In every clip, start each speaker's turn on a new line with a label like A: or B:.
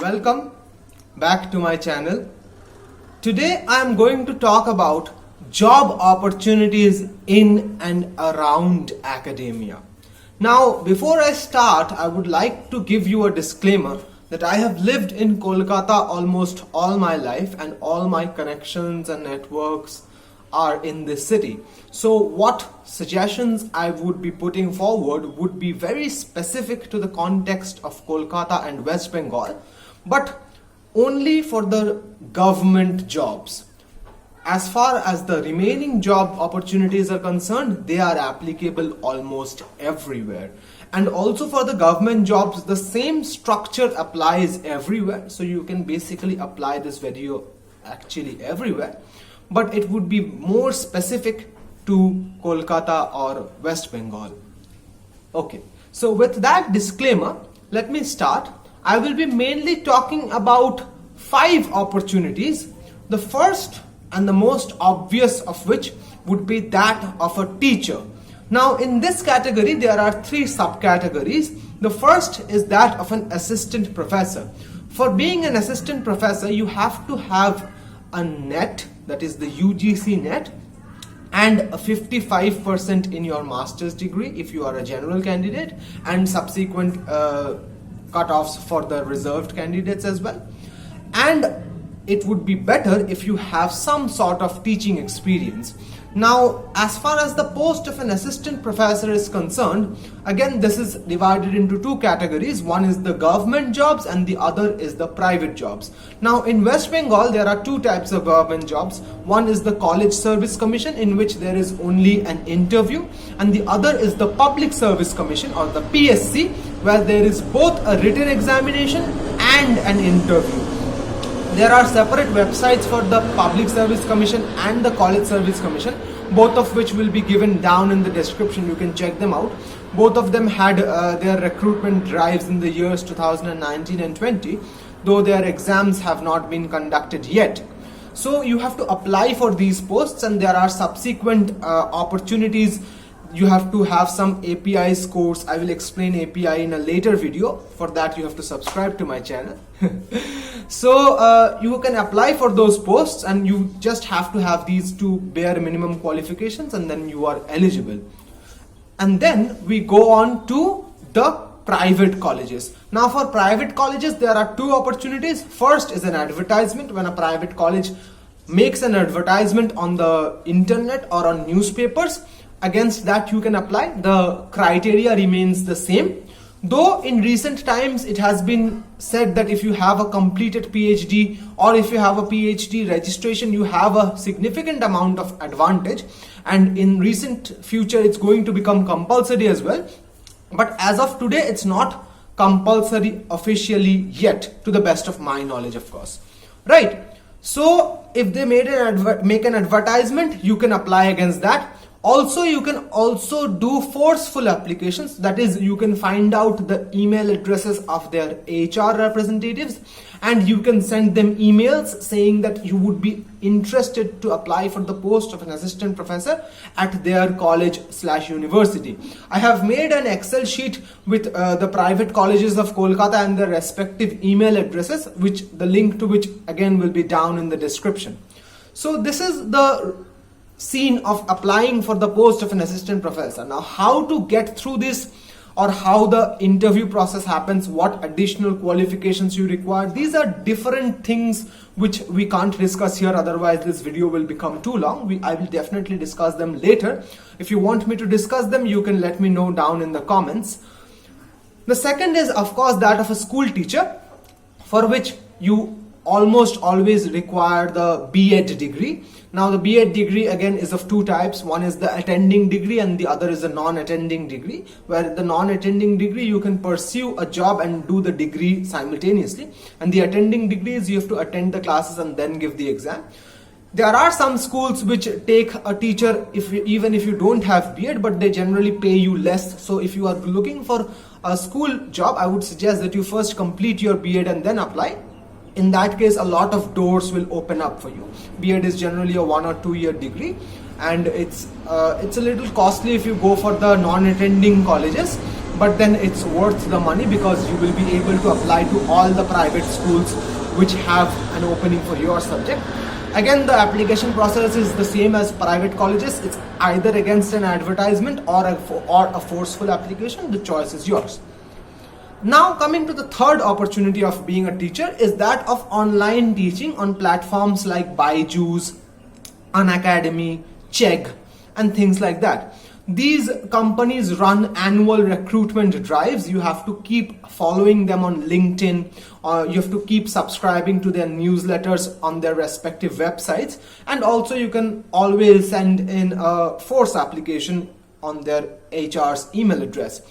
A: Welcome back to my channel. Today I am going to talk about job opportunities in and around academia. Now, before I start, I would like to give you a disclaimer that I have lived in Kolkata almost all my life and all my connections and networks are in this city. So what suggestions I would be putting forward would be very specific to the context of Kolkata and West Bengal, but only for the government jobs. As far as the remaining job opportunities are concerned, they are applicable almost everywhere. And also for the government jobs, the same structure applies everywhere. So you can basically apply this video actually everywhere, but it would be more specific to Kolkata or West Bengal. Okay, so with that disclaimer, let me start. I will be mainly talking about 5 opportunities. The first and the most obvious of which would be that of a teacher. Now in this category there are 3 subcategories. The first is that of an assistant professor. For being an assistant professor, you have to have a net, that is the UGC net, and a 55% in your master's degree if you are a general candidate, and subsequent cutoffs for the reserved candidates as well. And it would be better if you have some sort of teaching experience. Now, as far as the post of an assistant professor is concerned, again this is divided into 2 categories. One is the government jobs and the other is the private jobs. Now in West Bengal there are 2 types of government jobs. One is the College Service Commission, in which there is only an interview, and the other is the Public Service Commission or the PSC, where there is both a written examination and an interview. There are separate websites for the Public Service Commission and the College Service Commission, both of which will be given down in the description. You can check them out. Both of them had their recruitment drives in the years 2019 and 20, though their exams have not been conducted yet. So you have to apply for these posts, and there are subsequent opportunities. You have to have some APIs course. I will explain API in a later video. For that you have to subscribe to my channel. So you can apply for those posts, and you just have to have these 2 bare minimum qualifications, and then you are eligible. And then we go on to the private colleges. Now for private colleges there are 2 opportunities. First is an advertisement. When a private college makes an advertisement on the internet or on newspapers, against that you can apply. The criteria remains the same, though in recent times it has been said that if you have a completed PhD or if you have a PhD registration, you have a significant amount of advantage, and in recent future it's going to become compulsory as well. But as of today it's not compulsory officially yet, to the best of my knowledge, of course, right? So if they make an advertisement, you can apply against that. Also, you can also do forceful applications. That is, you can find out the email addresses of their HR representatives, and you can send them emails saying that you would be interested to apply for the post of an assistant professor at their college/university. I have made an Excel sheet with the private colleges of Kolkata and their respective email addresses, which the link to which again will be down in the description. So this is the scene of applying for the post of an assistant professor. Now how to get through this, or how the interview process happens, what additional qualifications you require, these are different things which we can't discuss here, otherwise this video will become too long. I will definitely discuss them later. If you want me to discuss them, you can let me know down in the comments. The second is of course that of a school teacher, for which you almost always require the B.Ed degree. Now the B.Ed degree again is of 2 types. One is the attending degree and the other is a non-attending degree, where the non-attending degree you can pursue a job and do the degree simultaneously, and the attending degree is you have to attend the classes and then give the exam. There are some schools which take a teacher even if you don't have B.Ed, but they generally pay you less. So if you are looking for a school job, I would suggest that you first complete your B.Ed and then apply. In that case, a lot of doors will open up for you. B.Ed is generally a 1 or 2 year degree, and it's a little costly if you go for the non-attending colleges. but then it's worth the money because you will be able to apply to all the private schools which have an opening for your subject. Again, the application process is the same as private colleges. It's either against an advertisement or a forceful application. The choice is yours. Now coming to the third opportunity of being a teacher is that of online teaching on platforms like Byju's, Unacademy, Chegg, and things like that. These companies run annual recruitment drives. You have to keep following them on LinkedIn, or you have to keep subscribing to their newsletters on their respective websites, and also you can always send in a force application on their HR's email address.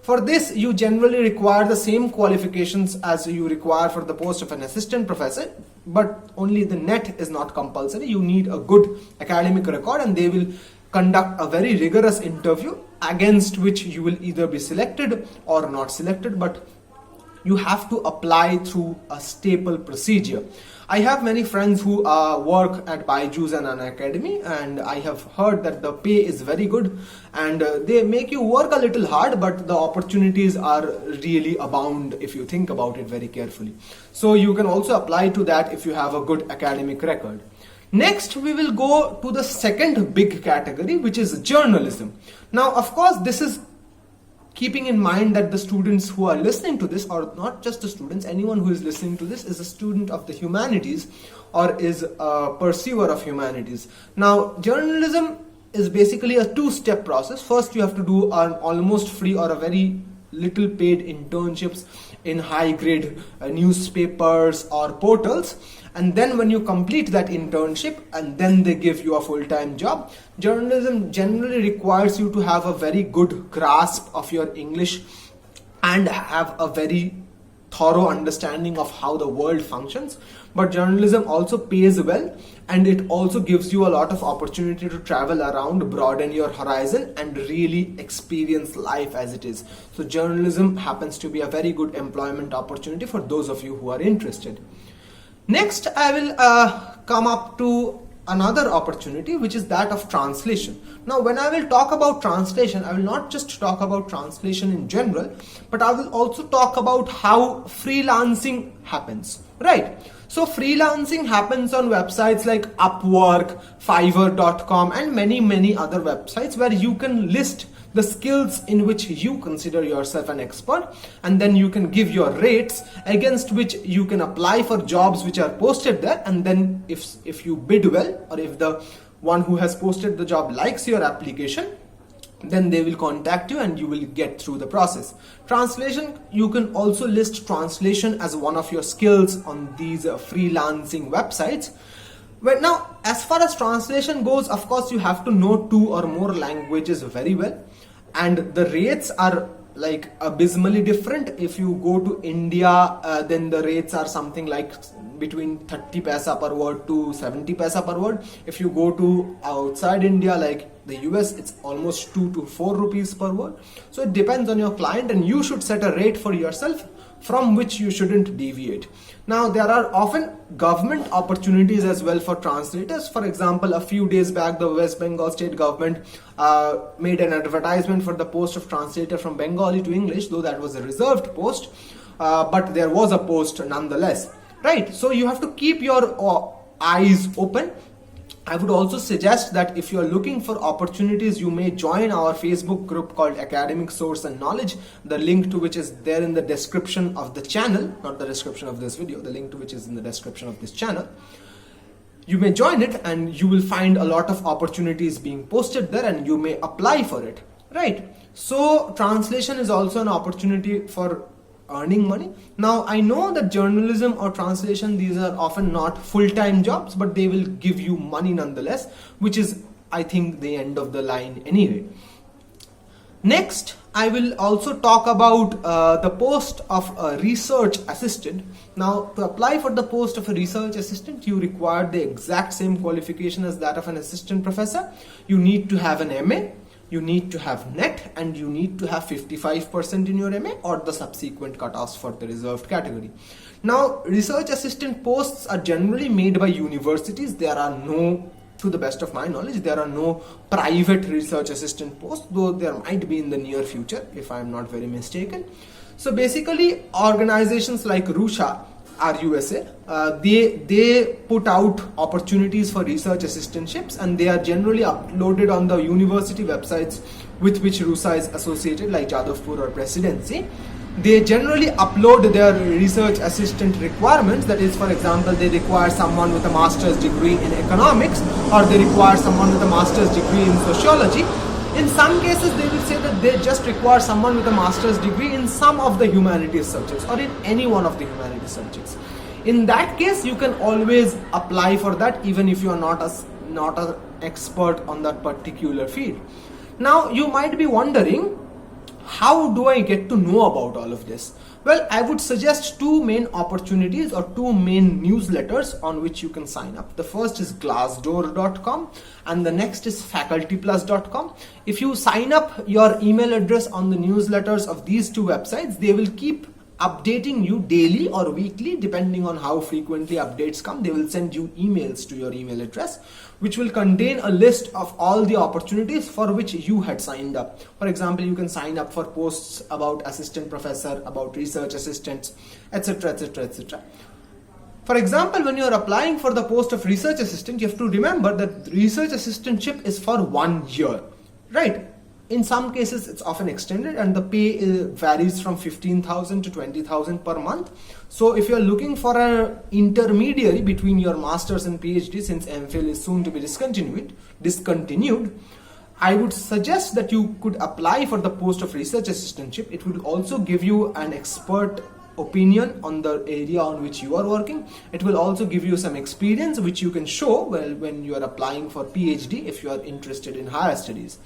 A: For this, you generally require the same qualifications as you require for the post of an assistant professor, but only the NET is not compulsory. You need a good academic record, and they will conduct a very rigorous interview against which you will either be selected or not selected, but you have to apply through a staple procedure. I have many friends who work at Byju's and Unacademy, and I have heard that the pay is very good, and they make you work a little hard, but the opportunities are really abound if you think about it very carefully. So you can also apply to that if you have a good academic record. Next, we will go to the second big category, which is journalism. Now, of course, this is keeping in mind that the students who are listening to this, or not just the students, anyone who is listening to this is a student of the humanities or is a pursuer of humanities. Now, journalism is basically a two-step process. First, you have to do an almost free or a very little paid internships in high-grade newspapers or portals, and then when you complete that internship and then they give you a full-time job. Journalism generally requires you to have a very good grasp of your English and have a very thorough understanding of how the world functions, but journalism also pays well, and it also gives you a lot of opportunity to travel around, broaden your horizon, and really experience life as it is. So journalism happens to be a very good employment opportunity for those of you who are interested. Next, I will come up to another opportunity, which is that of translation. Now, when I will talk about translation, I will not just talk about translation in general, but I will also talk about how freelancing happens, right? So freelancing happens on websites like Upwork, Fiverr.com, and many other websites where you can list the skills in which you consider yourself an expert, and then you can give your rates against which you can apply for jobs which are posted there, and then if you bid well, or if the one who has posted the job likes your application, then they will contact you and you will get through the process. Translation, you can also list translation as one of your skills on these freelancing websites. But now, as far as translation goes, of course, you have to know 2 or more languages very well, and the rates are like abysmally different. If you go to India, then the rates are something like between 30 paisa per word to 70 paisa per word. If you go to outside India, like the US, it's almost 2 to 4 rupees per word. So it depends on your client, and you should set a rate for yourself from which you shouldn't deviate. Now, there are often government opportunities as well for translators. For example, a few days back, the West Bengal state government made an advertisement for the post of translator from Bengali to English, though that was a reserved post, but there was a post nonetheless, right? So you have to keep your eyes open. I would also suggest that if you are looking for opportunities, you may join our Facebook group called Academic Source and Knowledge, the link to which is there in the description of the channel, not the description of this video, the link to which is in the description of this channel. You may join it and you will find a lot of opportunities being posted there, and you may apply for it, right? So translation is also an opportunity for earning money. Now, I know that journalism or translation, these are often not full-time jobs, but they will give you money nonetheless, which is, I think, the end of the line anyway. Next, I will also talk about the post of a research assistant. Now, to apply for the post of a research assistant, you require the exact same qualification as that of an assistant professor. You need to have an MA, you need to have NET, and you need to have 55% in your MA or the subsequent cutoffs for the reserved category. Now, research assistant posts are generally made by universities. There are no to the best of my knowledge, there are no private research assistant posts, though there might be in the near future if I am not very mistaken. So basically, organizations like Rusha, RUSA, they put out opportunities for research assistantships, and they are generally uploaded on the university websites with which RUSA is associated, like Jadavpur or Presidency. They generally upload their research assistant requirements. That is, for example, they require someone with a master's degree in economics, or they require someone with a master's degree in sociology. In some cases, they will say that they just require someone with a master's degree in some of the humanities subjects or in any one of the humanities subjects. In that case, you can always apply for that, even if you are not an expert on that particular field. Now, you might be wondering, how do I get to know about all of this? Well, I would suggest two main opportunities or two main newsletters on which you can sign up. The first is Glassdoor.com and the next is FacultyPlus.com. If you sign up your email address on the newsletters of these two websites, they will keep updating you daily or weekly, depending on how frequently updates come. They will send you emails to your email address, which will contain a list of all the opportunities for which you had signed up. For example, you can sign up for posts about assistant professor, about research assistants, etc., etc., etc. For example, when you are applying for the post of research assistant, you have to remember that research assistantship is for 1 year, right? In some cases, it's often extended, and the pay varies from 15,000 to 20,000 per month. So if you're looking for an intermediary between your master's and PhD, since MPhil is soon to be discontinued, I would suggest that you could apply for the post of research assistantship. It would also give you an expert opinion on the area on which you are working. It will also give you some experience which you can show when you are applying for PhD if you are interested in higher studies.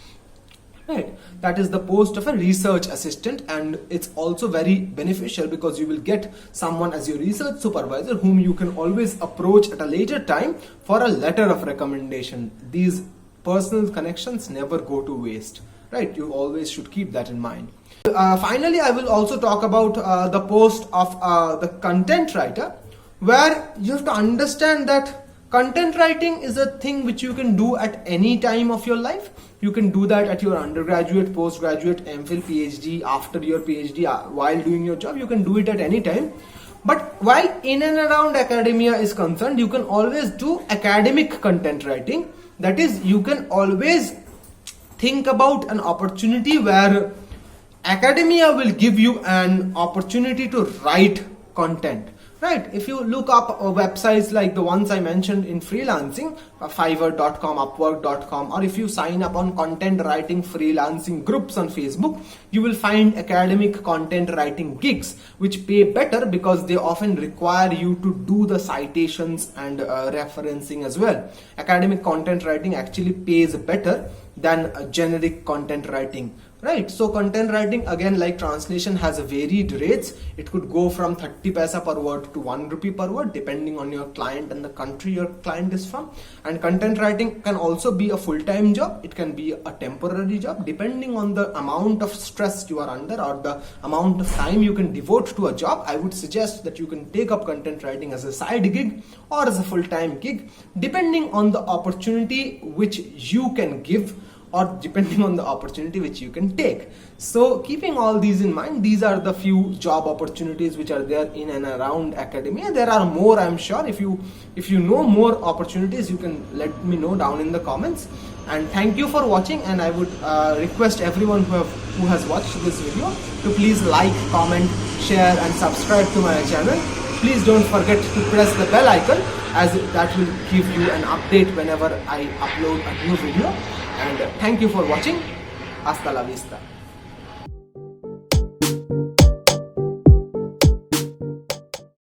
A: Right, that is the post of a research assistant, and it's also very beneficial because you will get someone as your research supervisor whom you can always approach at a later time for a letter of recommendation. These personal connections never go to waste, right? You always should keep that in mind. Finally, I will also talk about the post of the content writer, where you have to understand that content writing is a thing which you can do at any time of your life. You can do that at your undergraduate, postgraduate, MPhil, PhD, after your PhD, while doing your job. You can do it at any time. But while in and around academia is concerned, you can always do academic content writing. That is, you can always think about an opportunity where academia will give you an opportunity to write content. Right, if you look up websites like the ones I mentioned in freelancing, Fiverr.com, Upwork.com, or if you sign up on content writing freelancing groups on Facebook, you will find academic content writing gigs which pay better because they often require you to do the citations and referencing as well. Academic content writing actually pays better than generic content writing. Right, so content writing, again, like translation, has a varied rates. It could go from 30 paisa per word to 1 rupee per word, depending on your client and the country your client is from. And content writing can also be a full-time job. It can be a temporary job, depending on the amount of stress you are under or the amount of time you can devote to a job. I would suggest that you can take up content writing as a side gig or as a full-time gig, depending on the opportunity which you can give, or depending on the opportunity which you can take. So keeping all these in mind, these are the few job opportunities which are there in and around academia. There are more, I'm sure. If you know more opportunities, you can let me know down in the comments. And thank you for watching, and I would request everyone who has watched this video to please like, comment, share and subscribe to my channel. Please don't forget to press the bell icon, as that will give you an update whenever I upload a new video. And thank you for watching. Hasta la vista.